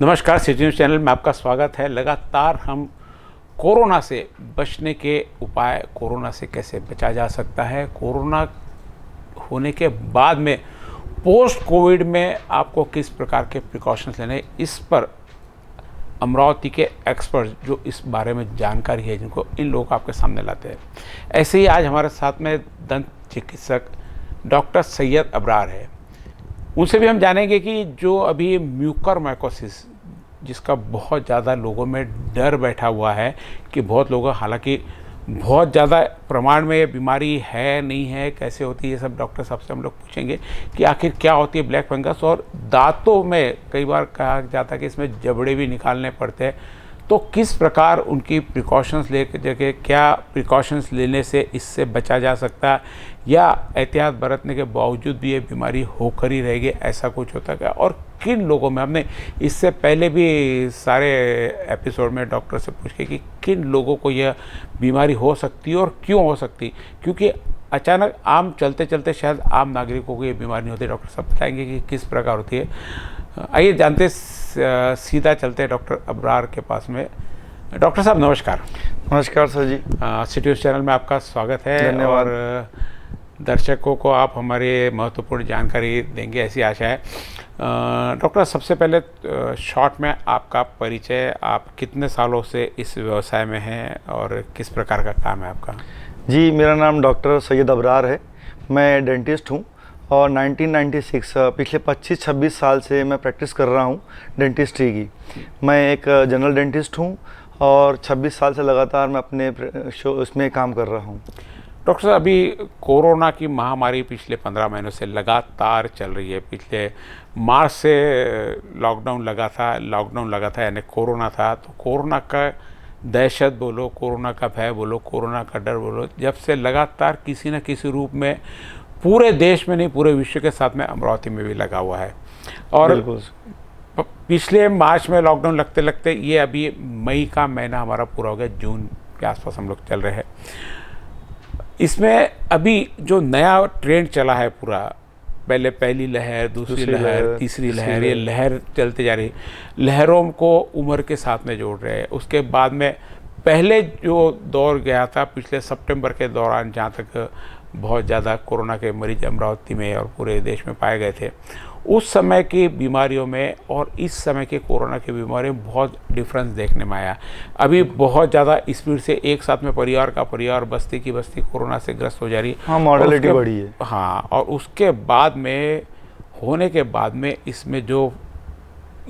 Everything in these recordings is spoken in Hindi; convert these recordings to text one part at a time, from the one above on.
नमस्कार, सिटी न्यूज़ चैनल में आपका स्वागत है। लगातार हम कोरोना से बचने के उपाय, कोरोना से कैसे बचा जा सकता है, कोरोना होने के बाद में पोस्ट कोविड में आपको किस प्रकार के प्रिकॉशंस लेने, इस पर अमरावती के एक्सपर्ट जो इस बारे में जानकारी है जिनको, इन लोगों को आपके सामने लाते हैं। ऐसे ही आज हमारे साथ में दंत चिकित्सक डॉक्टर सैयद अबरार है। उनसे भी हम जानेंगे कि जो अभी म्यूकरमाइकोसिस, जिसका बहुत ज़्यादा लोगों में डर बैठा हुआ है कि बहुत लोग, हालांकि बहुत ज़्यादा प्रमाण में ये बीमारी है नहीं है, कैसे होती है, ये सब डॉक्टर साहब से हम लोग पूछेंगे कि आखिर क्या होती है ब्लैक फंगस। और दांतों में कई बार कहा जाता है कि इसमें जबड़े भी निकालने पड़ते हैं, तो किस प्रकार उनकी प्रिकॉशंस लेके, क्या प्रिकॉशंस लेने से इससे बचा जा सकता है, या एहतियात बरतने के बावजूद भी ये बीमारी होकर ही रहेगी, ऐसा कुछ होता है। और किन लोगों में, हमने इससे पहले भी सारे एपिसोड में डॉक्टर से पूछ के कि किन लोगों को यह बीमारी हो सकती है और क्यों हो सकती, क्योंकि अचानक आम चलते चलते शायद आम नागरिकों को ये बीमारी नहीं होती। डॉक्टर साहब बताएंगे कि किस प्रकार होती है। आइए जानते, सीधा चलते हैं डॉक्टर अबरार के पास में। डॉक्टर साहब नमस्कार। नमस्कार सर जी। सिटी न्यूज़ चैनल में आपका स्वागत है। धन्यवाद। और दर्शकों को आप हमारे महत्वपूर्ण जानकारी देंगे, ऐसी आशा है। डॉक्टर, सबसे पहले शॉर्ट में आपका परिचय, आप कितने सालों से इस व्यवसाय में हैं और किस प्रकार का काम है आपका? जी, मेरा नाम डॉक्टर सैयद अबरार है। मैं डेंटिस्ट हूँ और 1996 पिछले 25-26 साल से मैं प्रैक्टिस कर रहा हूँ डेंटिस्ट्री की। मैं एक जनरल डेंटिस्ट हूँ और 26 साल से लगातार मैं अपने इसमें काम कर रहा हूँ। डॉक्टर साहब, अभी कोरोना की महामारी पिछले 15 महीनों से लगातार चल रही है। पिछले मार्च से लॉकडाउन लगा था, यानी कोरोना था। तो कोरोना का दहशत बोलो, कोरोना का भय बोलो, कोरोना का डर बोलो, जब से लगातार किसी न किसी रूप में पूरे देश में नहीं, पूरे विश्व के साथ में अमरावती में भी लगा हुआ है। और पिछले मार्च में लॉकडाउन लगते लगते ये अभी मई का महीना हमारा पूरा हो गया, जून के आसपास हम लोग चल रहे हैं। इसमें अभी जो नया ट्रेंड चला है पूरा, पहले पहली लहर, दूसरी लहर, तीसरी लहर, ये लहर चलते जा रही है। लहरों को उम्र के साथ में जोड़ रहे हैं। उसके बाद में पहले जो दौर गया था पिछले सितंबर के दौरान, जहाँ तक बहुत ज़्यादा कोरोना के मरीज अमरावती में और पूरे देश में पाए गए थे, उस समय की बीमारियों में और इस समय के कोरोना की बीमारियों में बहुत डिफरेंस देखने में आया। अभी बहुत ज़्यादा स्पीड से एक साथ में परिवार का परिवार, बस्ती की बस्ती कोरोना से ग्रस्त हो जा रही है। हाँ, मॉर्टेलिटी बढ़ी है। हाँ, और उसके बाद में होने के बाद में इसमें जो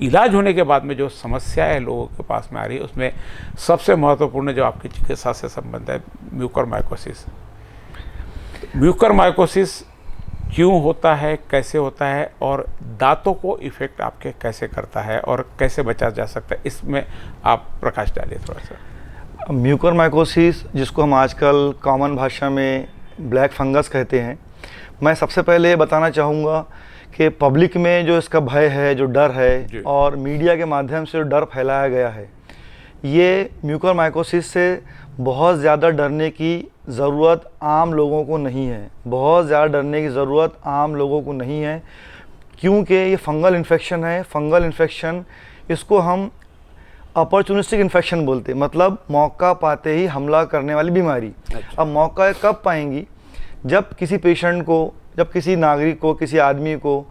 इलाज होने के बाद में जो समस्याएं लोगों के पास में आ रही है, उसमें सबसे महत्वपूर्ण जो आपकी चिकित्सा से संबंध है, म्यूकरमाइकोसिस। म्यूकरमाइकोसिस क्यों होता है, कैसे होता है, और दांतों को इफेक्ट आपके कैसे करता है और कैसे बचा जा सकता है, इसमें आप प्रकाश डालिए थोड़ा सा। म्यूकरमाइकोसिस, जिसको हम आजकल कॉमन भाषा में ब्लैक फंगस कहते हैं, मैं सबसे पहले ये बताना चाहूँगा कि पब्लिक में जो इसका भय है, जो डर है, और मीडिया के माध्यम से जो डर फैलाया गया है, ये म्यूकरमाइकोसिस से बहुत ज़्यादा डरने की ज़रूरत आम लोगों को नहीं है। बहुत ज़्यादा डरने की ज़रूरत आम लोगों को नहीं है, क्योंकि ये फंगल इन्फेक्शन है। फंगल इन्फेक्शन, इसको हम अपॉर्चुनिस्टिक इन्फेक्शन बोलते हैं, मतलब मौका पाते ही हमला करने वाली बीमारी। अच्छा। अब मौका कब पाएंगी? जब किसी पेशेंट को, जब किसी नागरिक को, किसी आदमी को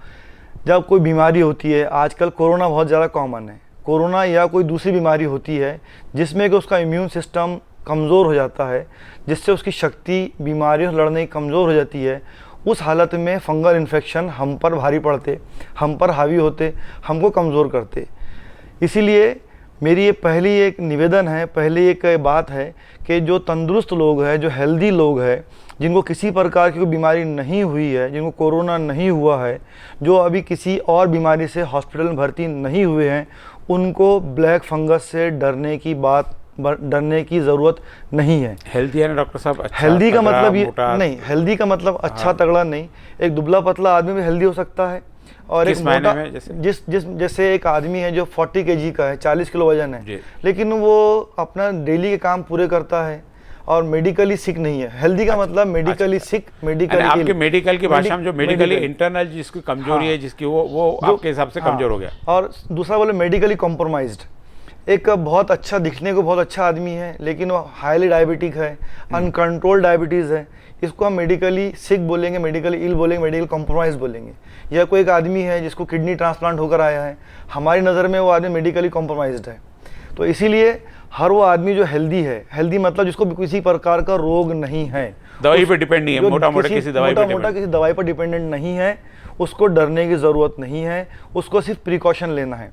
जब कोई बीमारी होती है। आजकल कोरोना बहुत ज़्यादा कॉमन है। कोरोना या कोई दूसरी बीमारी होती है जिसमें कि उसका इम्यून सिस्टम कमज़ोर हो जाता है, जिससे उसकी शक्ति बीमारियों से लड़ने की कमज़ोर हो जाती है। उस हालत में फंगल इन्फेक्शन हम पर भारी पड़ते, हम पर हावी होते, हमको कमज़ोर करते। इसीलिए मेरी ये पहली एक निवेदन है, पहली एक बात है कि जो तंदुरुस्त लोग हैं, जो हेल्दी लोग हैं, जिनको किसी प्रकार की कोई बीमारी नहीं हुई है, जिनको कोरोना नहीं हुआ है, जो अभी किसी और बीमारी से हॉस्पिटल में भर्ती नहीं हुए हैं, उनको ब्लैक फंगस से डरने की ज़रूरत नहीं है। हेल्दी है ना डॉक्टर साहब? अच्छा, हेल्दी का मतलब ये नहीं, हेल्दी का मतलब अच्छा हाँ। तगड़ा नहीं। एक दुबला पतला आदमी भी हेल्दी हो सकता है, और एक मोटा, जैसे एक आदमी है जो 40 kg का है, 40 किलो वजन है, लेकिन वो अपना डेली के काम पूरे करता है और मेडिकली सिक नहीं है। हेल्दी का मतलब मेडिकली सिक, मेडिकली आपके मेडिकल की भाषा में जो मेडिकली इंटरनल जिसकी कमजोरी है, जिसकी वो आपके हिसाब से कमजोर हो गया। और दूसरा बोले मेडिकली कॉम्प्रोमाइज्ड, एक बहुत अच्छा दिखने को बहुत अच्छा आदमी है लेकिन वो हाईली डायबिटिक है, अनकंट्रोल डायबिटीज़ है, इसको हम मेडिकली सिक बोलेंगे, मेडिकली इल बोलेंगे, मेडिकल कॉम्प्रोमाइज़ बोलेंगे। या कोई एक आदमी है जिसको किडनी ट्रांसप्लांट होकर आया है, हमारी नज़र में वो आदमी मेडिकली कॉम्प्रोमाइज्ड है। तो इसीलिए हर वो आदमी जो हेल्दी है, हेल्दी मतलब जिसको किसी प्रकार का रोग नहीं है, दवाई पे डिपेंड नहीं है, मोटा मोटा किसी दवाई पर डिपेंडेंट नहीं है, उसको डरने की ज़रूरत नहीं है, उसको सिर्फ प्रिकॉशन लेना है।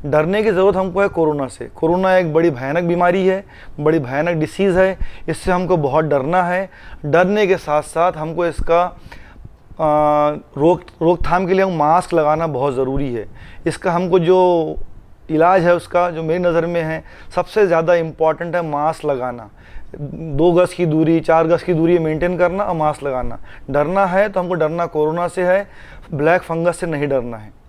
डरने की ज़रूरत हमको है कोरोना से। कोरोना एक बड़ी भयानक बीमारी है, बड़ी भयानक डिसीज़ है, इससे हमको बहुत डरना है। डरने के साथ साथ हमको इसका रोकथाम के लिए हम मास्क लगाना बहुत ज़रूरी है। इसका हमको जो इलाज है उसका जो मेरी नज़र में है सबसे ज़्यादा इम्पॉर्टेंट है मास्क लगाना। 2 गज की दूरी, 4 गज की दूरी मेंटेन करना और मास्क लगाना। डरना है तो हमको डरना कोरोना से है, ब्लैक फंगस से नहीं डरना है।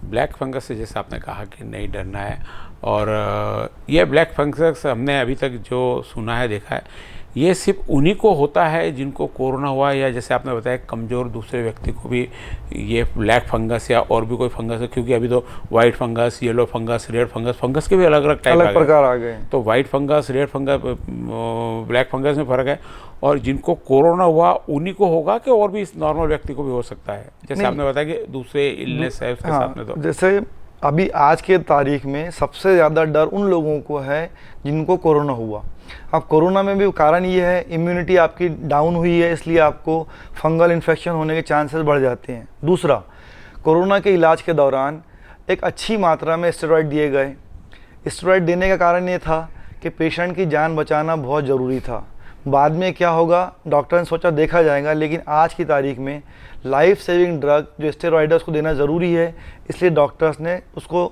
ब्लैक फंगस से जैसे आपने कहा कि नहीं डरना है, और ये ब्लैक फंगस हमने अभी तक जो सुना है, देखा है, ये सिर्फ उन्हीं को होता है जिनको कोरोना हुआ, या जैसे आपने बताया कमज़ोर दूसरे व्यक्ति को भी ये ब्लैक फंगस या और भी कोई फंगस है? क्योंकि अभी तो white fungus, yellow fungus, red fungus, fungus के भी अलग अलग टाइप प्रकार आ गए। तो white fungus, red fungus, black fungus में फ़र्क है। और जिनको कोरोना हुआ उन्हीं को होगा कि और भी इस नॉर्मल व्यक्ति को भी हो सकता है? जैसे आपने बताया कि दूसरे इलनेस है उसके साथ में, तो जैसे अभी आज के तारीख में सबसे ज़्यादा डर उन लोगों को है जिनको कोरोना हुआ। अब कोरोना में भी कारण ये है इम्यूनिटी आपकी डाउन हुई है, इसलिए आपको फंगल इन्फेक्शन होने के चांसेस बढ़ जाते हैं। दूसरा, कोरोना के इलाज के दौरान एक अच्छी मात्रा में स्टेरॉइड दिए गए। स्टेरॉइड देने का कारण ये था कि पेशेंट की जान बचाना बहुत ज़रूरी था। बाद में क्या होगा डॉक्टर ने सोचा देखा जाएगा, लेकिन आज की तारीख में लाइफ सेविंग ड्रग जो स्टेरॉइड है उसको देना ज़रूरी है, इसलिए डॉक्टर्स ने उसको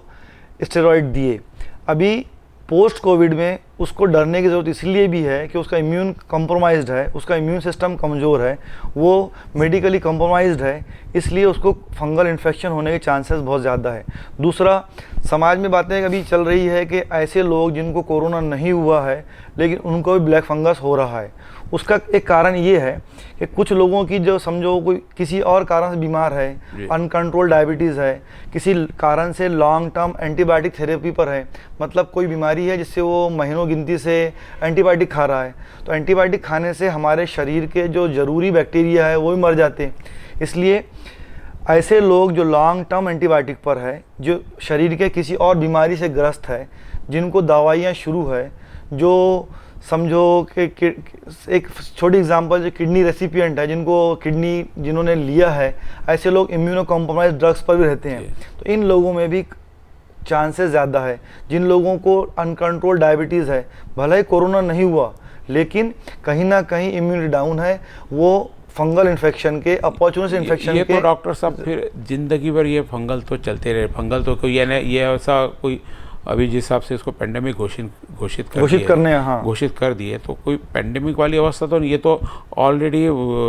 स्टेरॉइड दिए। अभी पोस्ट कोविड में उसको डरने की ज़रूरत इसलिए भी है कि उसका इम्यून कॉम्प्रोमाइज्ड है, उसका इम्यून सिस्टम कमज़ोर है, वो मेडिकली कॉम्प्रोमाइज्ड है, इसलिए उसको फंगल इन्फेक्शन होने के चांसेस बहुत ज़्यादा है। दूसरा, समाज में बातें अभी चल रही है कि ऐसे लोग जिनको कोरोना नहीं हुआ है लेकिन उनको भी ब्लैक फंगस हो रहा है। उसका एक कारण ये है कि कुछ लोगों की जो समझो कोई किसी और कारण से बीमार है, अनकंट्रोल डायबिटीज़ है, किसी कारण से लॉन्ग टर्म एंटीबायोटिक थेरेपी पर है, मतलब कोई बीमारी है जिससे वो महीनों गिनती से एंटीबायोटिक खा रहा है, तो एंटीबायोटिक खाने से हमारे शरीर के जो ज़रूरी बैक्टीरिया है वो भी मर जाते हैं। इसलिए ऐसे लोग जो लॉन्ग टर्म एंटीबायोटिक पर है, जो शरीर के किसी और बीमारी से ग्रस्त है, जिनको दवाइयाँ शुरू है, जो समझो कि एक छोटी एग्जांपल जो किडनी रेसिपिएंट है, जिनको किडनी जिन्होंने लिया है, ऐसे लोग इम्यूनो कॉम्प्रोमाइज ड्रग्स पर भी रहते हैं। तो इन लोगों में भी चांसेस ज़्यादा है। जिन लोगों को अनकंट्रोल डायबिटीज़ है, भले ही कोरोना नहीं हुआ लेकिन कहीं ना कहीं इम्यूनिटी डाउन है, वो फंगल इन्फेक्शन के, अपॉर्चुनिटी इन्फेक्शन के। तो डॉक्टर साहब फिर जिंदगी भर ये फंगल तो चलते रहे। फंगल तो कोई ये ऐसा कोई अभी जिस हिसाब से इसको पेंडेमिक घोषित कर दिए, तो कोई पेंडेमिक वाली अवस्था तो नहीं। ये तो ऑलरेडी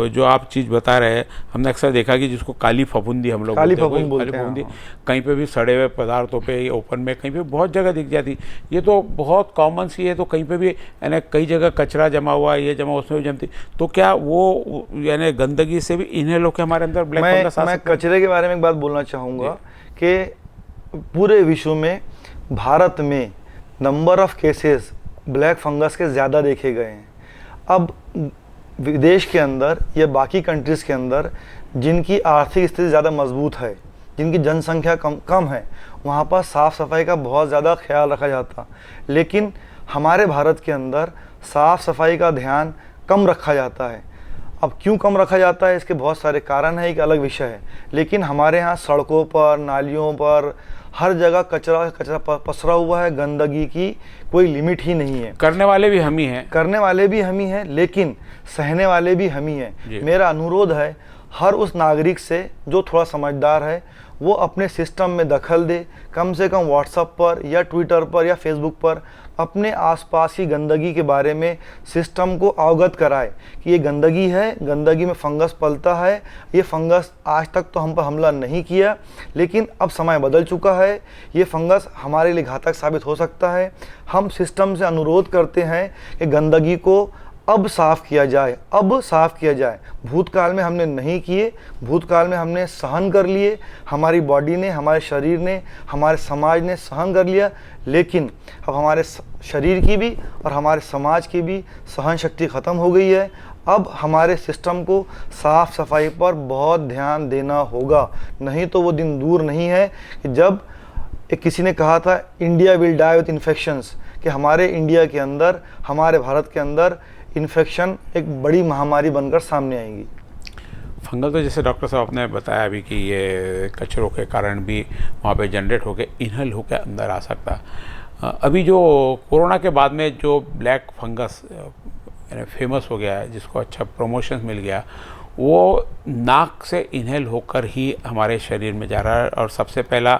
जो आप चीज़ बता रहे हैं, हमने अक्सर देखा कि जिसको काली फफूंदी हम लोग काली फफूंदी कहीं पे भी सड़े हुए पदार्थों पे, ओपन में कहीं पे बहुत जगह दिख जाती। ये तो बहुत कॉमन सी है, तो कहीं पे भी यानी कई जगह कचरा जमा हुआ, ये जमा, उसमें भी जमती। तो क्या वो यानी गंदगी से भी इन्हेल होकर हमारे अंदर ब्लैक फंगस आ सकता है? मैं कचरे के बारे में एक बात बोलना चाहूँगा कि पूरे विश्व में भारत में number of cases black fungus के ज़्यादा देखे गए हैं। अब विदेश के अंदर या बाकी कंट्रीज़ के अंदर जिनकी आर्थिक स्थिति ज़्यादा मजबूत है, जिनकी जनसंख्या कम है, वहाँ पर साफ़ सफाई का बहुत ज़्यादा ख्याल रखा जाता। लेकिन हमारे भारत के अंदर साफ़ सफाई का ध्यान कम रखा जाता है। अब क्यों कम रखा जाता है, इसके बहुत सारे कारण हैं, एक अलग विषय है। लेकिन हमारे यहाँ सड़कों पर, नालियों पर, हर जगह कचरा पसरा हुआ है। गंदगी की कोई लिमिट ही नहीं है। करने वाले भी हम ही हैं, लेकिन सहने वाले भी हम ही हैं। मेरा अनुरोध है हर उस नागरिक से जो थोड़ा समझदार है, वो अपने सिस्टम में दखल दे, कम से कम व्हाट्सएप पर या ट्विटर पर या फेसबुक पर अपने आसपास की गंदगी के बारे में सिस्टम को अवगत कराए कि ये गंदगी है, गंदगी में फंगस पलता है। ये फंगस आज तक तो हम पर हमला नहीं किया, लेकिन अब समय बदल चुका है, ये फंगस हमारे लिए घातक साबित हो सकता है। हम सिस्टम से अनुरोध करते हैं कि गंदगी को अब साफ़ किया जाए, अब साफ़ किया जाए। भूतकाल में हमने नहीं किए, भूतकाल में हमने सहन कर लिए, हमारी बॉडी ने, हमारे शरीर ने, हमारे समाज ने सहन कर लिया, लेकिन अब हमारे शरीर की भी और हमारे समाज की भी सहन शक्ति ख़त्म हो गई है। अब हमारे सिस्टम को साफ़ सफाई पर बहुत ध्यान देना होगा, नहीं तो वो दिन दूर नहीं है कि जब किसी ने कहा था India will die with infections, कि हमारे इंडिया के अंदर, हमारे भारत के अंदर इन्फेक्शन एक बड़ी महामारी बनकर सामने आएगी। फंगल तो जैसे डॉक्टर साहब आपने बताया अभी कि ये कचरों के कारण भी वहाँ पे जनरेट होकर इनहेल होकर अंदर आ सकता है। अभी जो कोरोना के बाद में जो ब्लैक फंगस फेमस हो गया है, जिसको अच्छा प्रमोशन मिल गया, वो नाक से इनहेल होकर ही हमारे शरीर में जा रहा है। और सबसे पहला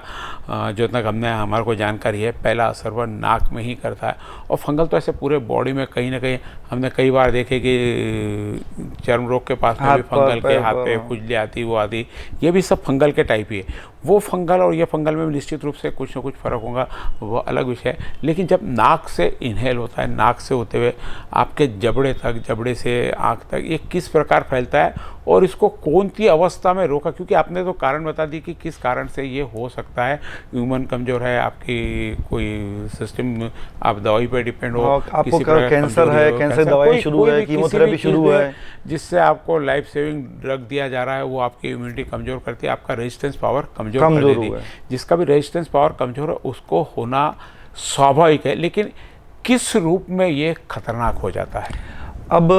जो तक हमारे को जानकारी है, पहला असर वह नाक में ही करता है। और फंगल तो ऐसे पूरे बॉडी में कहीं ना कहीं हमने कई बार देखे कि चर्म रोग के पास में भी फंगल के हाथ पे खुजली आती, वो आती, ये भी सब फंगल के टाइप ही है। वो फंगल और ये फंगल में निश्चित रूप से कुछ ना कुछ फ़र्क होगा, वो अलग विषय है। लेकिन जब नाक से इनहेल होता है, नाक से होते हुए आपके जबड़े तक, जबड़े से आँख तक, ये किस प्रकार फैलता है और इसको कौन सी अवस्था में रोका? क्योंकि आपने तो कारण बता दी कि किस कारण से ये हो सकता है। ह्यूमन कमज़ोर है, आपकी कोई सिस्टम, आप दवाई पे डिपेंड हो, आपको कैंसर है, कैंसर दवाई शुरू है, कीमोथेरेपी शुरू है, जिससे आपको लाइफ सेविंग ड्रग दिया जा रहा है, वो आपकी इम्यूनिटी कमज़ोर करती है, आपका रेजिस्टेंस पावर कमज़ोर कर देती है। जिसका भी रेजिस्टेंस पावर कमज़ोर है उसको होना स्वाभाविक है, लेकिन किस रूप में ये खतरनाक हो जाता है? अब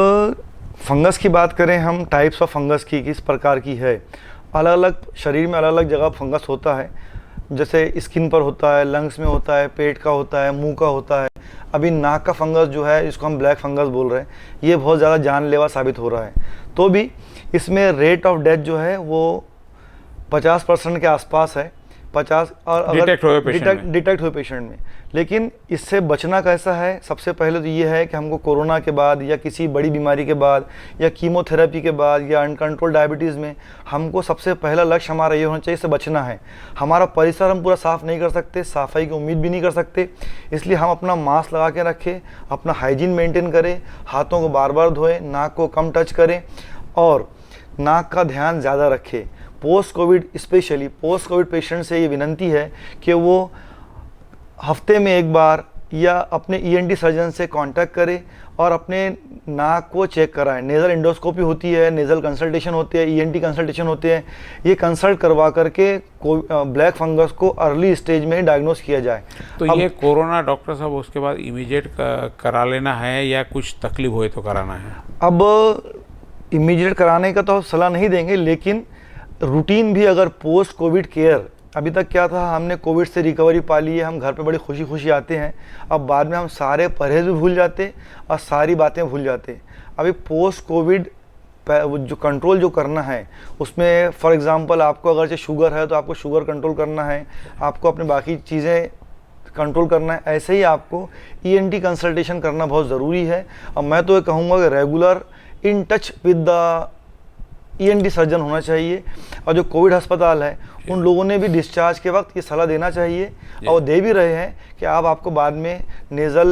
फंगस की बात करें हम, टाइप्स ऑफ फंगस की किस प्रकार की है, अलग अलग शरीर में अलग अलग जगह फंगस होता है। जैसे स्किन पर होता है, लंग्स में होता है, पेट का होता है, मुंह का होता है। अभी नाक का फंगस जो है, इसको हम ब्लैक फंगस बोल रहे हैं, ये बहुत ज़्यादा जानलेवा साबित हो रहा है। तो भी इसमें रेट ऑफ डेथ जो है वो 50% के आसपास है, 50, और अगर डिटेक्ट हुए पेशेंट में। लेकिन इससे बचना कैसा है? सबसे पहले तो ये है कि हमको कोरोना के बाद या किसी बड़ी बीमारी के बाद या कीमोथेरेपी के बाद या अनकंट्रोल डायबिटीज़ में हमको सबसे पहला लक्ष्य हमारा ये होना चाहिए, इससे बचना है। हमारा परिसर हम पूरा साफ़ नहीं कर सकते, सफाई की उम्मीद भी नहीं कर सकते, इसलिए हम अपना मास्क लगा के रखें, अपना हाइजीन मेंटेन करें, हाथों को बार बार धोएं, नाक को कम टच करें और नाक का ध्यान ज़्यादा रखें। Post Covid, specially post Covid patient से ये विनंती है कि वो हफ्ते में एक बार या अपने ईएनटी सर्जन से कांटेक्ट करें और अपने नाक को चेक कराएं। नेज़ल एंडोस्कोपी होती है, नेज़ल कंसल्टेशन होती है, ईएनटी कंसल्टेशन होते हैं। ये कंसल्ट करवा करके ब्लैक फंगस को अर्ली स्टेज में डायग्नोस किया जाए। तो ये कोरोना डॉक्टर साहब उसके बाद इमीडिएट करा लेना है या कुछ तकलीफ हुए तो कराना है? अब इमीडिएट कराने का तो सलाह नहीं देंगे, लेकिन रूटीन भी अगर पोस्ट कोविड केयर, अभी तक क्या था, हमने कोविड से रिकवरी पा ली है, हम घर पे बड़ी खुशी खुशी आते हैं, अब बाद में हम सारे परहेज भी भूल जाते और सारी बातें भूल जाते। अभी पोस्ट कोविड जो कंट्रोल जो करना है उसमें, फॉर एग्जांपल आपको अगर से शुगर है तो आपको शुगर कंट्रोल करना है, आपको अपने बाकी चीज़ें कंट्रोल करना है। ऐसे ही आपको ईएनटी कंसल्टेशन करना बहुत ज़रूरी है। और मैं तो ये कहूँगा कि regular in touch with the ENT surgeon होना चाहिए। और जो कोविड अस्पताल है उन लोगों ने भी डिस्चार्ज के वक्त ये सलाह देना चाहिए और दे भी रहे हैं कि आपको बाद में नेज़ल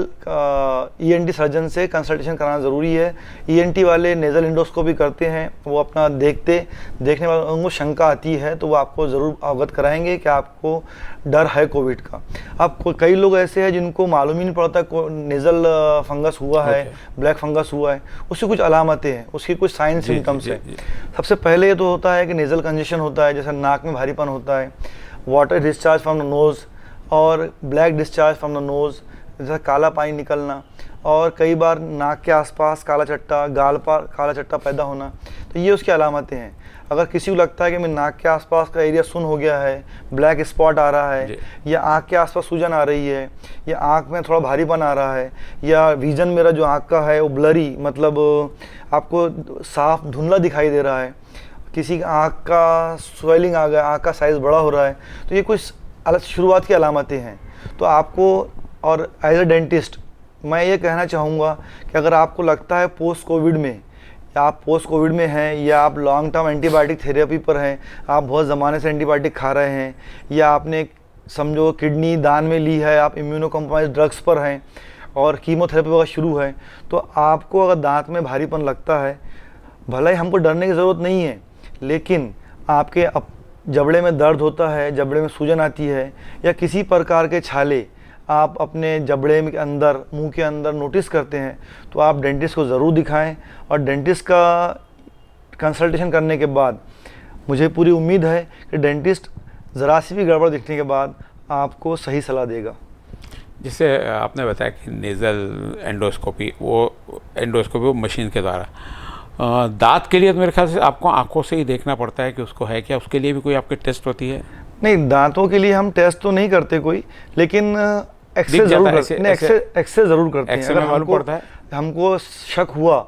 ईएनटी सर्जन से कंसल्टेशन कराना ज़रूरी है। ईएनटी वाले नेज़ल एंडोस्कोपी करते हैं, वो अपना देखने वाले उनको शंका आती है तो वो आपको ज़रूर अवगत कराएंगे कि आपको डर है कोविड का। अब कई लोग ऐसे हैं जिनको मालूम ही नहीं पड़ता नेज़ल फंगस हुआ है, ब्लैक फंगस हुआ है, उसकी कुछ अलामतें हैं, उसकी कुछ साइन सिम्टम्स हैं। सबसे पहले ये तो होता है कि नेज़ल कंजेशन होता है, जैसे नाक में भारीपन होता है, water discharge from the nose और black discharge from the nose, जैसे काला पानी निकलना, और कई बार नाक के आसपास काला चट्टा, गाल पर काला चट्टा पैदा होना। तो ये उसकी अलामतें हैं। अगर किसी को लगता है कि मेरे नाक के आसपास का एरिया सुन्न हो गया है, ब्लैक स्पॉट आ रहा है, या आँख के आसपास सूजन आ रही है, या आँख में थोड़ा भारीपन आ रहा है, या विजन मेरा जो आँख का है वो ब्लरी, मतलब आपको साफ धुंधला दिखाई दे रहा है, किसी की आँख का स्वेलिंग आ गया, आँख का साइज़ बड़ा हो रहा है, तो ये कुछ शुरुआत की अलामतें हैं। तो आपको, और एज ए डेंटिस्ट मैं ये कहना चाहूँगा कि अगर आपको लगता है पोस्ट कोविड में, या आप पोस्ट कोविड में हैं, या आप लॉन्ग टर्म एंटीबायोटिक थेरेपी पर हैं, आप बहुत ज़माने से एंटीबायोटिक खा रहे हैं, या आपने समझो किडनी दान में ली है, आप इम्यूनो कॉम्प्रोमाइज ड्रग्स पर हैं, और कीमोथेरेपी वगैरह शुरू है, तो आपको अगर दांत में भारीपन लगता है, भले ही हमको डरने की ज़रूरत नहीं है, लेकिन आपके जबड़े में दर्द होता है, जबड़े में सूजन आती है, या किसी प्रकार के छाले आप अपने जबड़े के अंदर, मुंह के अंदर नोटिस करते हैं, तो आप डेंटिस्ट को ज़रूर दिखाएं। और डेंटिस्ट का कंसल्टेशन करने के बाद मुझे पूरी उम्मीद है कि डेंटिस्ट ज़रा सी भी गड़बड़ दिखने के बाद आपको सही सलाह देगा। जैसे आपने बताया कि नेज़ल एंडोस्कोपी, वो मशीन के द्वारा दांत के लिए तो मेरे ख्याल से आपको आंखों से ही देखना पड़ता है कि उसको है क्या, उसके लिए भी कोई आपकी टेस्ट होती है? नहीं, दांतों के लिए हम टेस्ट तो नहीं करते कोई, लेकिन एक्सरे ज़रूर करते हैं। एक्सरे ज़रूर करते हैं। अगर हमको शक हुआ,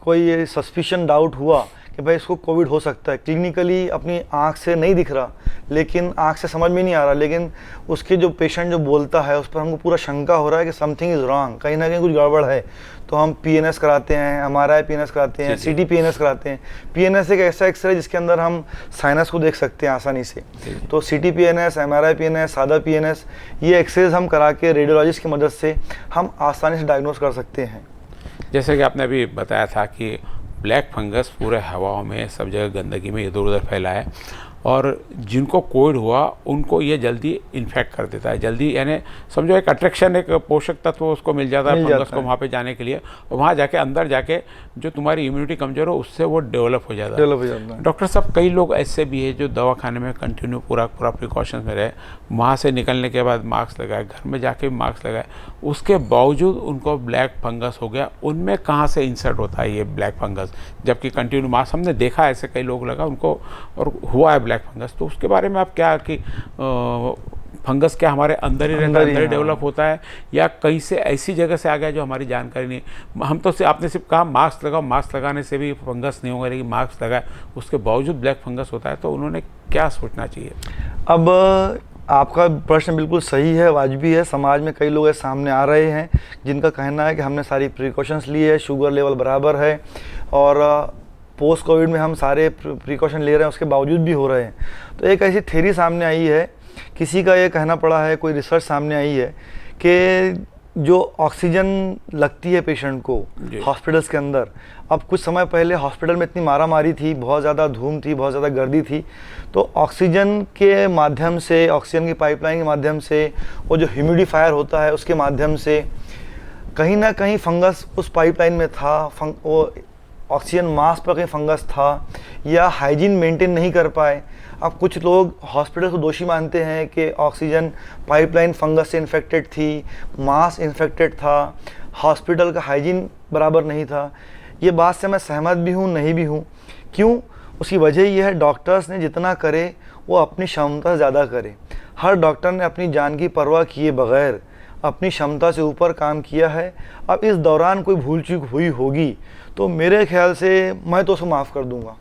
कोई सस्पिशन डाउट हुआ कि भाई इसको कोविड हो सकता है, क्लिनिकली अपनी आंख से नहीं दिख रहा, लेकिन आंख से समझ में नहीं आ रहा, लेकिन उसके जो पेशेंट जो बोलता है उस पर हमको पूरा शंका हो रहा है कि समथिंग इज़ रॉन्ग, कहीं ना कहीं कुछ गड़बड़ है, तो हम PNS कराते हैं, MRI PNS कराते हैं, CT PNS कराते हैं। PNS एक ऐसा एक्सरे जिसके अंदर हम साइनस को देख सकते हैं आसानी से, तो CT PNS, MRI PNS, सादा PNS, ये एक्सरेज हम करा के रेडियोलॉजिस्ट की मदद से हम आसानी से डायग्नोस कर सकते हैं। जैसे कि आपने अभी बताया था कि ब्लैक फंगस पूरे हवाओं में, सब जगह गंदगी में इधर उधर फैला है, और जिनको कोविड हुआ उनको ये जल्दी इन्फेक्ट कर देता है, जल्दी, यानी समझो एक अट्रैक्शन, एक पोषक तत्व उसको मिल जाता है फंगस को वहाँ पे जाने के लिए, और वहाँ जाके अंदर जाके जो तुम्हारी इम्यूनिटी कमज़ोर हो उससे वो डेवलप हो जाता है। डॉक्टर साहब, कई लोग ऐसे भी है जो दवाखाने में कंटिन्यू पूरा प्रिकॉशंस में रहे, वहाँ से निकलने के बाद मास्क लगाए, घर में जाके भी मास्क लगाए, उसके बावजूद उनको ब्लैक फंगस हो गया। उनमें कहाँ से इंसर्ट होता है ये ब्लैक फंगस, जबकि कंटिन्यू मास्क, हमने देखा ऐसे कई लोग लगा उनको और हुआ है ब्लैक फंगस। तो उसके बारे में आप क्या, कि फंगस क्या हमारे अंदर ही रहता है, अंदर ही डेवलप होता है, या कहीं से ऐसी जगह से आ गया जो हमारी जानकारी नहीं? हम तो आपने सिर्फ कहा मास्क लगाओ, मास्क लगाने से भी फंगस नहीं होगा, लेकिन मास्क लगाए उसके बावजूद ब्लैक फंगस होता है, तो उन्होंने क्या सोचना चाहिए? अब आपका प्रश्न बिल्कुल सही है, वाजिबी है। समाज में कई लोग ऐसे सामने आ रहे हैं जिनका कहना है कि हमने सारी प्रिकॉशंस ली है, शुगर लेवल बराबर है, और पोस्ट कोविड में हम सारे प्रिकॉशन ले रहे हैं, उसके बावजूद भी हो रहे हैं। तो एक ऐसी थ्योरी सामने आई है, किसी का ये कहना पड़ा है, कोई रिसर्च सामने आई है कि जो ऑक्सीजन लगती है पेशेंट को हॉस्पिटल्स के अंदर, अब कुछ समय पहले हॉस्पिटल में इतनी मारामारी थी, बहुत ज़्यादा धूम थी, बहुत ज़्यादा गर्दी थी, तो ऑक्सीजन के माध्यम से, ऑक्सीजन की पाइपलाइन के माध्यम से, वो जो ह्यूमिडिफायर होता है उसके माध्यम से कहीं ना कहीं फंगस उस पाइपलाइन में था, वो ऑक्सीजन मास्क पर कहीं फंगस था, या हाइजीन मेंटेन नहीं कर पाए। अब कुछ लोग हॉस्पिटल को दोषी मानते हैं कि ऑक्सीजन पाइपलाइन फंगस से इन्फेक्टेड थी, मास्क इन्फेक्टेड था, हॉस्पिटल का हाइजीन बराबर नहीं था। ये बात से मैं सहमत भी हूँ, नहीं भी हूँ। क्यों? उसकी वजह यह है, डॉक्टर्स ने जितना करे वो अपनी क्षमता से ज़्यादा करे। हर डॉक्टर ने अपनी जान की परवाह किए बगैर अपनी क्षमता से ऊपर काम किया है। अब इस दौरान कोई भूल चूक हुई होगी तो मेरे ख्याल से मैं तो उसको माफ़ कर दूंगा।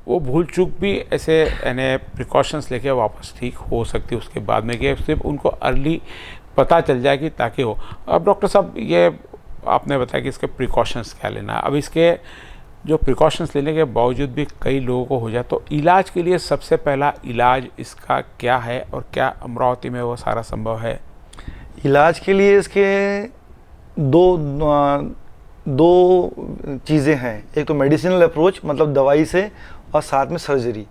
वो भूल चूक भी ऐसे यानी प्रिकॉशंस लेके वापस ठीक हो सकती है उसके बाद में, कि सिर्फ उनको अर्ली पता चल जाए कि ताकि हो। अब डॉक्टर साहब, ये आपने बताया कि इसके प्रिकॉशंस क्या लेना है। अब इसके जो प्रिकॉशंस लेने के बावजूद भी कई लोगों को हो जाए, तो इलाज के लिए सबसे पहला इलाज इसका क्या है, और क्या अमरावती में वो सारा संभव है? इलाज के लिए इसके दो चीज़ें हैं। एक तो मेडिसिनल अप्रोच, मतलब दवाई से, और साथ में सर्जरी।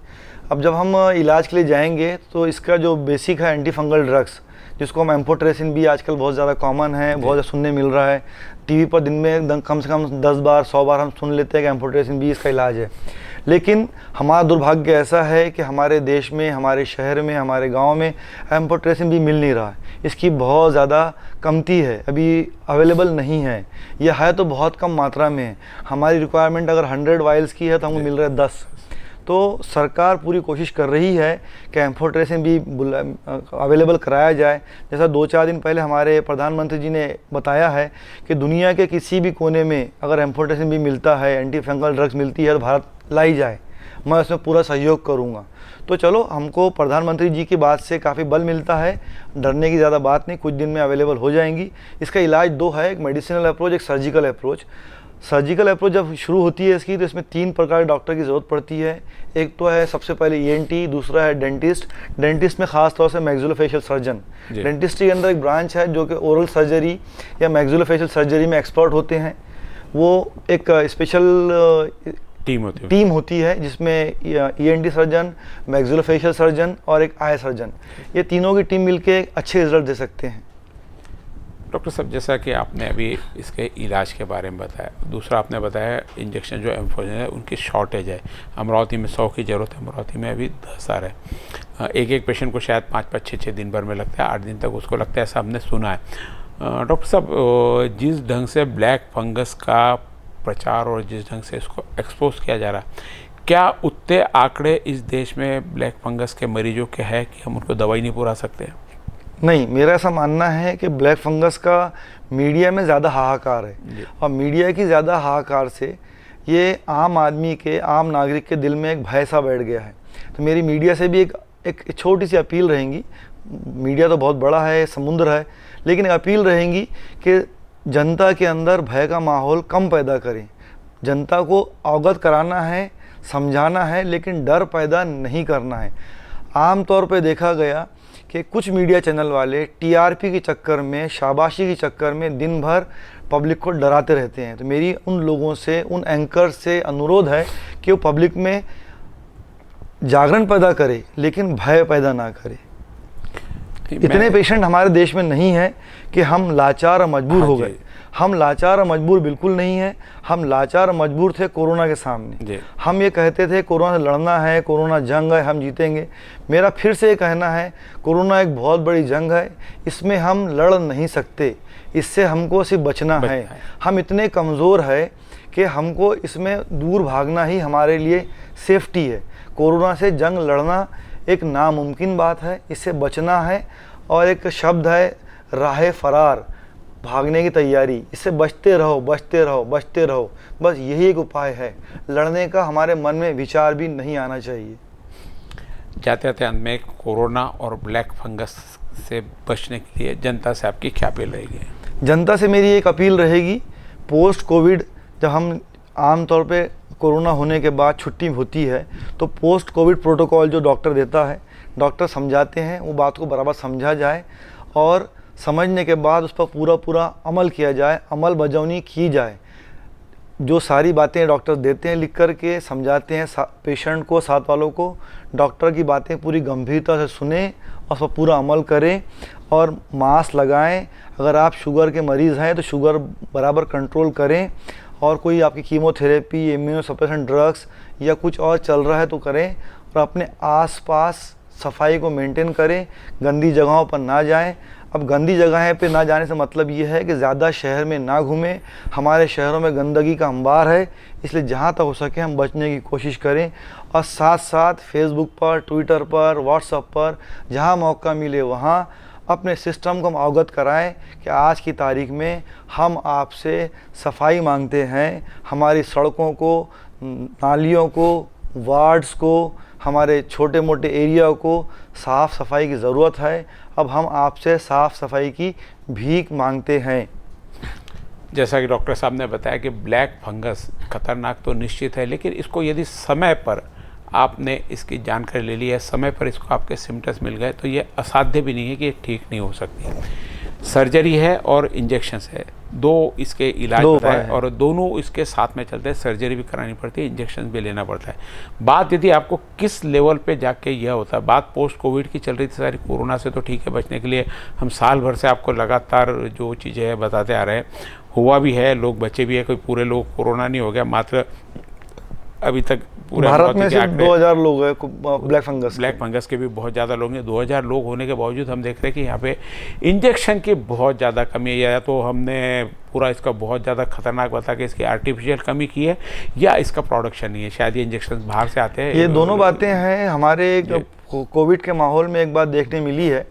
अब जब हम इलाज के लिए जाएंगे तो इसका जो बेसिक है एंटी फंगल ड्रग्स, जिसको हम एम्फोटेरेसिन भी आजकल बहुत ज़्यादा कॉमन है, बहुत ज़्यादा सुनने मिल रहा है। टीवी पर दिन में कम से कम 10 बार 100 बार हम सुन लेते हैं कि एम्फोटेरेसिन भी इसका इलाज है। लेकिन हमारा दुर्भाग्य ऐसा है कि हमारे देश में, हमारे शहर में, हमारे गांव में एम्फोटेरेसिन भी मिल नहीं रहा है। इसकी बहुत ज़्यादा कमती है, अभी अवेलेबल नहीं है। यह है तो बहुत कम मात्रा में है। हमारी रिक्वायरमेंट अगर 100 वायल्स की है तो हमको मिल रहा है 10। तो सरकार पूरी कोशिश कर रही है कि एम्फोटेरेसिन भी अवेलेबल कराया जाए। जैसा 2-4 दिन पहले हमारे प्रधानमंत्री जी ने बताया है कि दुनिया के किसी भी कोने में अगर एम्फोटेरेसिन भी मिलता है, एंटी फंगल ड्रग्स मिलती है, तो भारत लाई जाए, मैं उसमें पूरा सहयोग करूँगा। तो चलो, हमको प्रधानमंत्री जी की बात से काफ़ी बल मिलता है, डरने की ज़्यादा बात नहीं, कुछ दिन में अवेलेबल हो जाएंगी। इसका इलाज 2 है, एक मेडिसिनल अप्रोच, एक सर्जिकल अप्रोच। सर्जिकल अप्रोच जब शुरू होती है इसकी, तो इसमें 3 प्रकार के डॉक्टर की ज़रूरत पड़ती है। एक तो है सबसे पहले ENT, दूसरा है डेंटिस्ट। डेंटिस्ट में ख़ास तौर से मैक्सिलोफेशियल सर्जन। डेंटिस्ट्री के अंदर एक ब्रांच है जो कि ओरल सर्जरी या मैक्सिलोफेशियल सर्जरी में एक्सपर्ट होते हैं। वो एक स्पेशल टीम होती है जिसमें ENT सर्जन, मैक्सिलोफेशियल सर्जन और एक आई सर्जन, ये तीनों की टीम मिलके अच्छे रिजल्ट दे सकते हैं। डॉक्टर साहब, जैसा कि आपने अभी इसके इलाज के बारे में बताया, दूसरा आपने बताया इंजेक्शन जो एम्फोजन है उनकी शॉर्टेज है। अमरावती में 100 की ज़रूरत है, अमरावती में अभी 10 आ रहे हैं। एक पेशेंट को शायद 5-5, 6-6 दिन भर में लगता है, 8 दिन तक उसको लगता है, ऐसा हमने सुना है। डॉक्टर साहब, जिस ढंग से ब्लैक फंगस का प्रचार और जिस ढंग से इसको एक्सपोज किया जा रहा है, क्या उतने आंकड़े इस देश में ब्लैक फंगस के मरीजों के हैं कि हम उनको दवाई नहीं पूरा सकते? नहीं, मेरा ऐसा मानना है कि ब्लैक फंगस का मीडिया में ज़्यादा हाहाकार है, और मीडिया की ज़्यादा हाहाकार से ये आम आदमी के, आम नागरिक के दिल में एक भय सा बैठ गया है। तो मेरी मीडिया से भी एक छोटी सी अपील रहेगी। मीडिया तो बहुत बड़ा है, समुद्र है, लेकिन एक अपील रहेगी कि जनता के अंदर भय का माहौल कम पैदा करें। जनता को अवगत कराना है, समझाना है, लेकिन डर पैदा नहीं करना है। आम तौर पे देखा गया कि कुछ मीडिया चैनल वाले TRP के चक्कर में, शाबाशी के चक्कर में दिन भर पब्लिक को डराते रहते हैं। तो मेरी उन लोगों से, उन एंकर से अनुरोध है कि वो पब्लिक में जागरण पैदा करे, लेकिन भय पैदा ना करे। इतने पेशेंट हमारे देश में नहीं है कि हम लाचार और मजबूर हो गए। हम लाचार और मजबूर बिल्कुल नहीं है। हम लाचार और मजबूर थे कोरोना के सामने। हम ये कहते थे कोरोना से लड़ना है, कोरोना जंग है, हम जीतेंगे। मेरा फिर से ये कहना है, कोरोना एक बहुत बड़ी जंग है, इसमें हम लड़ नहीं सकते, इससे हमको सिर्फ बचना है। हम इतने कमज़ोर है कि हमको इसमें दूर भागना ही हमारे लिए सेफ्टी है। कोरोना से जंग लड़ना एक नामुमकिन बात है, इससे बचना है। और एक शब्द है राह फरार, भागने की तैयारी। इससे बचते रहो, बचते रहो, बचते रहो, बस यही एक उपाय है। लड़ने का हमारे मन में विचार भी नहीं आना चाहिए। जाते जाते अंत में कोरोना और ब्लैक फंगस से बचने के लिए जनता से आपकी क्या अपील रहेगी? जनता से मेरी एक अपील रहेगी, पोस्ट कोविड जब हम आम तौर पे कोरोना होने के बाद छुट्टी होती है, तो पोस्ट कोविड प्रोटोकॉल जो डॉक्टर देता है, डॉक्टर समझाते हैं, वो बात को बराबर समझा जाए और समझने के बाद उस पर पूरा अमल किया जाए, अमल बजौनी की जाए। जो सारी बातें डॉक्टर देते हैं लिख कर के, समझाते हैं पेशेंट को, साथ वालों को, डॉक्टर की बातें पूरी गंभीरता से सुने और उस पर पूरा अमल करें और मास्क लगाएं। अगर आप शुगर के मरीज़ हैं तो शुगर बराबर कंट्रोल करें, और कोई आपकी कीमोथेरेपी, इम्यूनोसप्रेसेंट ड्रग्स या कुछ और चल रहा है तो करें, और अपने आसपास सफाई को मेंटेन करें, गंदी जगहों पर ना जाएं। अब गंदी जगहें पे ना जाने से मतलब ये है कि ज़्यादा शहर में ना घूमें। हमारे शहरों में गंदगी का अंबार है, इसलिए जहाँ तक हो सके हम बचने की कोशिश करें। और साथ साथ फेसबुक पर, ट्विटर पर, व्हाट्सएप पर जहाँ मौका मिले वहाँ अपने सिस्टम को हम अवगत कराएं कि आज की तारीख में हम आपसे सफाई मांगते हैं। हमारी सड़कों को, नालियों को, वार्ड्स को, हमारे छोटे मोटे एरिया को साफ़ सफाई की ज़रूरत है। अब हम आपसे साफ़ सफाई की भीख मांगते हैं। जैसा कि डॉक्टर साहब ने बताया कि ब्लैक फंगस खतरनाक तो निश्चित है, लेकिन इसको यदि समय पर आपने इसकी जानकारी ले ली है, समय पर इसको आपके सिम्टम्स मिल गए, तो ये असाध्य भी नहीं है कि ये ठीक नहीं हो सकती है। सर्जरी है और इंजेक्शंस है, दो इसके इलाज होता है और दोनों इसके साथ में चलते हैं। सर्जरी भी करानी पड़ती है, इंजेक्शन भी लेना पड़ता है। बात यदि आपको किस लेवल पे जाके यह होता है, बात पोस्ट कोविड की चल रही थी सारी। कोरोना से तो ठीक है, बचने के लिए हम साल भर से आपको लगातार जो चीज़ें हैं बताते आ रहे हैं, हुआ भी है, लोग बचे भी है, कोई पूरे लोग कोरोना नहीं हो गया। मात्र अभी तक पूरे भारत में सिर्फ 2000 लोग हैं ब्लैक फंगस के भी बहुत ज़्यादा लोग हैं। 2000 लोग होने के बावजूद हम देख रहे हैं कि यहाँ पे इंजेक्शन की बहुत ज़्यादा कमी है, या तो हमने पूरा इसका बहुत ज़्यादा खतरनाक बता के इसकी आर्टिफिशियल कमी की है, या इसका प्रोडक्शन नहीं है। शायद ये इंजेक्शन बाहर से आते हैं। ये दोनों बातें हैं। हमारे कोविड के माहौल में एक बात देखने मिली है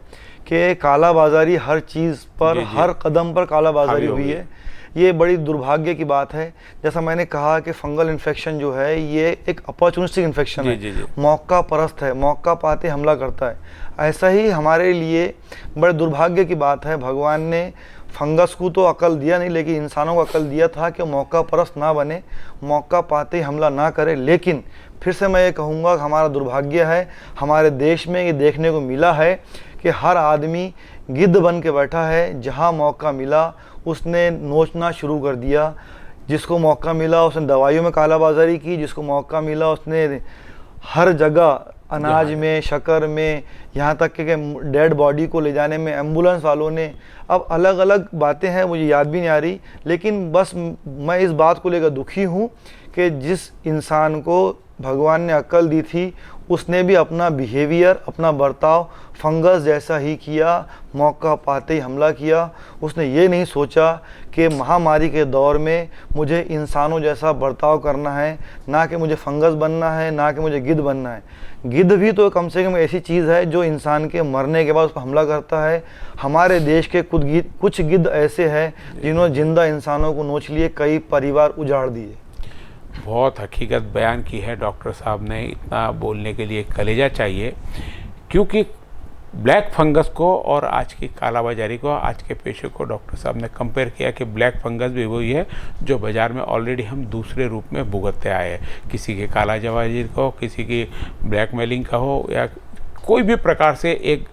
कि कालाबाजारी हर चीज़ पर, हर कदम पर कालाबाजारी हुई है। ये बड़ी दुर्भाग्य की बात है। जैसा मैंने कहा कि फंगल इन्फेक्शन जो है ये एक अपॉर्चुनिस्टिक इन्फेक्शन है, मौका परस्त है, मौका पाते हमला करता है। ऐसा ही हमारे लिए बड़े दुर्भाग्य की बात है, भगवान ने फंगस को तो अकल दिया नहीं, लेकिन इंसानों को अकल दिया था कि मौका परस्त ना बने, मौका पाते ही हमला ना करे। लेकिन फिर से मैं ये कहूँगा कि हमारा दुर्भाग्य है, हमारे देश में ये देखने को मिला है कि हर आदमी गिद्ध बन के बैठा है। जहाँ मौका मिला उसने नोचना शुरू कर दिया, जिसको मौका मिला उसने दवाइयों में कालाबाजारी की, जिसको मौका मिला उसने हर जगह अनाज में, शक्कर में, यहाँ तक कि डेड बॉडी को ले जाने में एम्बुलेंस वालों ने, अब अलग अलग बातें हैं, मुझे याद भी नहीं आ रही। लेकिन बस मैं इस बात को लेकर दुखी हूँ कि जिस इंसान को भगवान ने अक्ल दी थी उसने भी अपना बिहेवियर, अपना बर्ताव फंगस जैसा ही किया, मौका पाते ही हमला किया। उसने ये नहीं सोचा कि महामारी के दौर में मुझे इंसानों जैसा बर्ताव करना है, ना कि मुझे फंगस बनना है, ना कि मुझे गिद्ध बनना है। गिद्ध भी तो कम से कम ऐसी चीज़ है जो इंसान के मरने के बाद उस पर हमला करता है। हमारे देश के कुछ गिद्ध ऐसे हैं जिन्होंने जिंदा इंसानों को नोच लिए, कई परिवार उजाड़ दिए। बहुत हकीकत बयान की है डॉक्टर साहब ने, इतना बोलने के लिए कलेजा चाहिए। क्योंकि ब्लैक फंगस को और आज की कालाबाजारी को, आज के पेशे को डॉक्टर साहब ने कंपेयर किया कि ब्लैक फंगस भी वही है जो बाज़ार में ऑलरेडी हम दूसरे रूप में भुगतते आए हैं। किसी के कालाबाजारी का हो, किसी की ब्लैकमेलिंग का हो, या कोई भी प्रकार से एक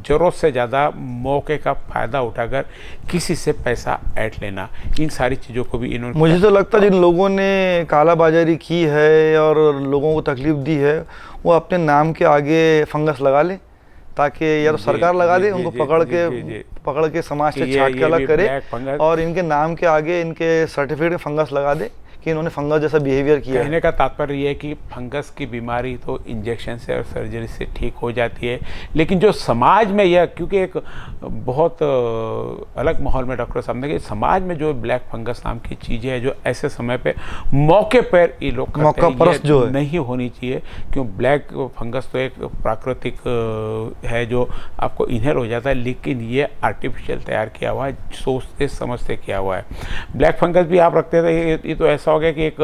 ज़रूरत से ज़्यादा मौके का फ़ायदा उठाकर किसी से पैसा ऐंठ लेना, इन सारी चीज़ों को भी इन्होंने, मुझे तो लगता है जिन लोगों ने कालाबाजारी की है और लोगों को तकलीफ दी है वो अपने नाम के आगे फंगस लगा ले, ताकि या तो सरकार लगा दे, उनको पकड़ के समाज से छांट के अलग करे, और इनके नाम के आगे इनके सर्टिफिकेट फंगस लगा दे कि इन्होंने फंगस जैसा बिहेवियर किया। कहने का तात्पर्य ये है कि फंगस की बीमारी तो इंजेक्शन से और सर्जरी से ठीक हो जाती है, लेकिन जो समाज में यह, क्योंकि एक बहुत अलग माहौल में डॉक्टर साहब ने कि समाज में जो ब्लैक फंगस नाम की चीज़ें हैं जो ऐसे समय पे मौके पर ये लोग मौका परस्त जो है नहीं होनी चाहिए। क्यों, ब्लैक फंगस तो एक प्राकृतिक है जो आपको इनहेल हो जाता है, लेकिन ये आर्टिफिशियल तैयार किया हुआ है, सोचते समझते किया हुआ है। ब्लैक फंगस भी आप रखते थे, ये तो ऐसा हो गया कि एक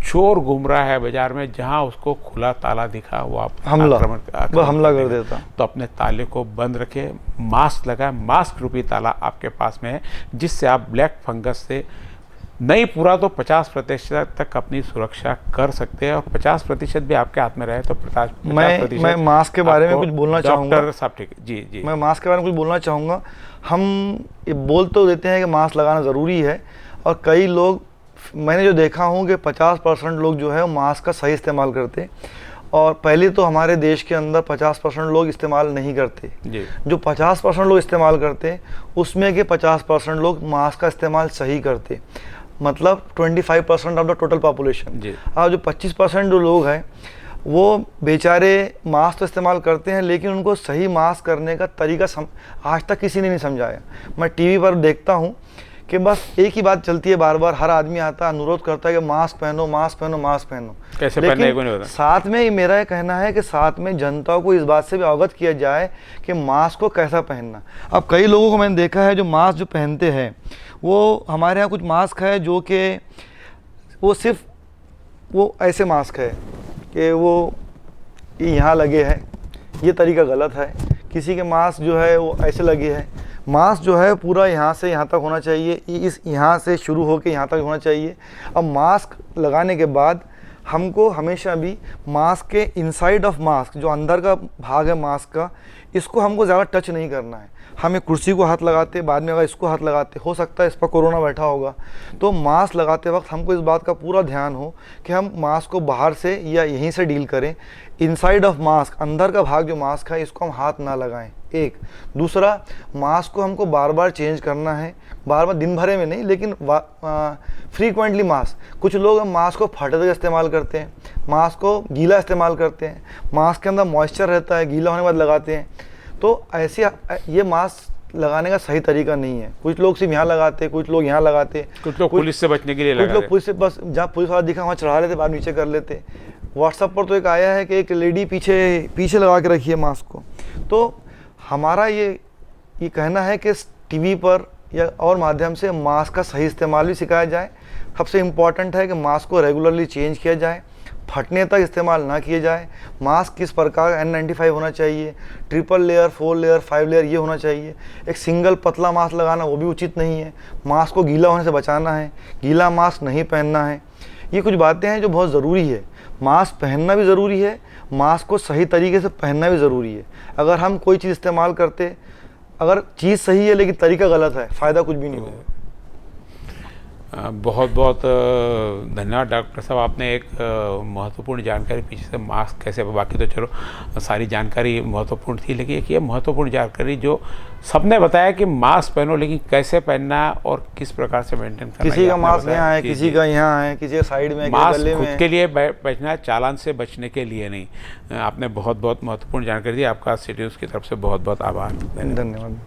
चोर घूम रहा है बाजार में, जहां उसको खुला ताला दिखा वो आप हमला कर देता। तो अपने ताले को बंद रखे, मास्क लगाए, मास्क रूपी ताला आपके पास में है, जिससे आप ब्लैक फंगस से नहीं पूरा तो 50% तक अपनी सुरक्षा कर सकते हैं, और 50% भी आपके हाथ में रहे तो 50%। मैं मास्क के बारे में कुछ बोलना चाहूँगा। डॉक्टर साहब ठीक है, जी जी, मैं मास्क के बारे में कुछ बोलना चाहूँगा। हम ये बोल तो देते हैं कि मास्क लगाना ज़रूरी है, और कई लोग, मैंने जो देखा हूँ कि 50% लोग जो है वो मास्क का सही इस्तेमाल करते, और पहले तो हमारे देश के अंदर 50% लोग इस्तेमाल नहीं करते। जो 50% लोग इस्तेमाल करते उसमें के 50% लोग मास्क का इस्तेमाल सही करते, मतलब 25% ऑफ द टोटल पॉपुलेशन। और जो 25% जो लोग हैं वो बेचारे मास्क तो इस्तेमाल करते हैं, लेकिन उनको सही मास्क करने का तरीका आज तक किसी ने नहीं समझाया। मैं टीवी पर देखता हूँ कि बस एक ही बात चलती है, बार बार हर आदमी आता है, अनुरोध करता है कि मास्क पहनो, मास्क पहनो, मास्क पहनो। कैसे पहनने को नहीं पता। साथ में मेरा ये कहना है कि साथ में जनता को इस बात से भी अवगत किया जाए कि मास्क को कैसा पहनना। अब कई लोगों को मैंने देखा है जो मास्क जो पहनते हैं, वो हमारे यहाँ कुछ मास्क है जो कि वो सिर्फ वो ऐसे मास्क है कि वो यहाँ लगे हैं, ये तरीका गलत है। किसी के मास्क जो है वो ऐसे लगे हैं, मास्क जो है पूरा यहाँ से यहाँ तक होना चाहिए, इस यहाँ से शुरू होकर यहाँ तक होना चाहिए। अब मास्क लगाने के बाद हमको हमेशा भी मास्क के इनसाइड ऑफ मास्क, जो अंदर का भाग है मास्क का, इसको हमको ज़्यादा टच नहीं करना है। हम एक कुर्सी को हाथ लगाते, बाद में अगर इसको हाथ लगाते, हो सकता है इस पर कोरोना बैठा होगा, तो मास्क लगाते वक्त हमको इस बात का पूरा ध्यान हो कि हम मास्क को बाहर से या यहीं से डील करें। इनसाइड ऑफ मास्क, अंदर का भाग जो मास्क है, इसको हम हाथ ना लगाएं। एक दूसरा, मास्क को हमको बार बार चेंज करना है, बार बार दिन भरे में नहीं, लेकिन फ्रीक्वेंटली मास्क। कुछ लोग मास्क को फटे तक इस्तेमाल करते हैं, मास्क को गीला इस्तेमाल करते हैं, मास्क के अंदर मॉइस्चर रहता है, गीला होने के बाद लगाते हैं। तो ऐसे ये मास्क लगाने का सही तरीका नहीं है। कुछ लोग सिर्फ यहाँ लगाते, कुछ लोग यहाँ लगाते, कुछ लोग पुलिस से बचने के लिए लगाते, कुछ लोग पुलिस से बस जहाँ पुलिस वाला दिखा वहाँ चढ़ा लेते, बाद नीचे कर लेते। व्हाट्सएप पर तो एक आया है कि एक लेडी पीछे लगा के रखी है मास्क को। तो हमारा ये कहना है कि टीवी पर या और माध्यम से मास्क का सही इस्तेमाल भी सिखाया जाए। सबसे इम्पॉर्टेंट है कि मास्क को रेगुलरली चेंज किया जाए, फटने तक इस्तेमाल ना किए जाए। मास्क किस प्रकार N95 होना चाहिए, ट्रिपल लेयर, 4 लेयर, 5 लेयर ये होना चाहिए। एक सिंगल पतला मास्क लगाना वो भी उचित नहीं है। मास्क को गीला होने से बचाना है, गीला मास्क नहीं पहनना है। ये कुछ बातें हैं जो बहुत ज़रूरी है। मास्क पहनना भी ज़रूरी है, मास्क को सही तरीके से पहनना भी ज़रूरी है। अगर हम कोई चीज़ इस्तेमाल करते, अगर चीज़ सही है लेकिन तरीका गलत है, फ़ायदा कुछ भी नहीं होगा। बहुत बहुत धन्यवाद डॉक्टर साहब, आपने एक महत्वपूर्ण जानकारी पीछे से मास्क कैसे, बाकी तो चलो सारी जानकारी महत्वपूर्ण थी, लेकिन एक ये महत्वपूर्ण जानकारी जो सबने बताया कि मास्क पहनो, लेकिन कैसे पहनना और किस प्रकार से मेंटेन करना। किसी का मास्क यहाँ है, किसी का यहाँ है, किसी का साइड में, मास्क खुद के लिए बचना है, चालान से बचने के लिए नहीं। आपने बहुत बहुत महत्वपूर्ण जानकारी दी। आपका सिटी न्यूज़ की तरफ से बहुत बहुत आभार। धन्यवाद।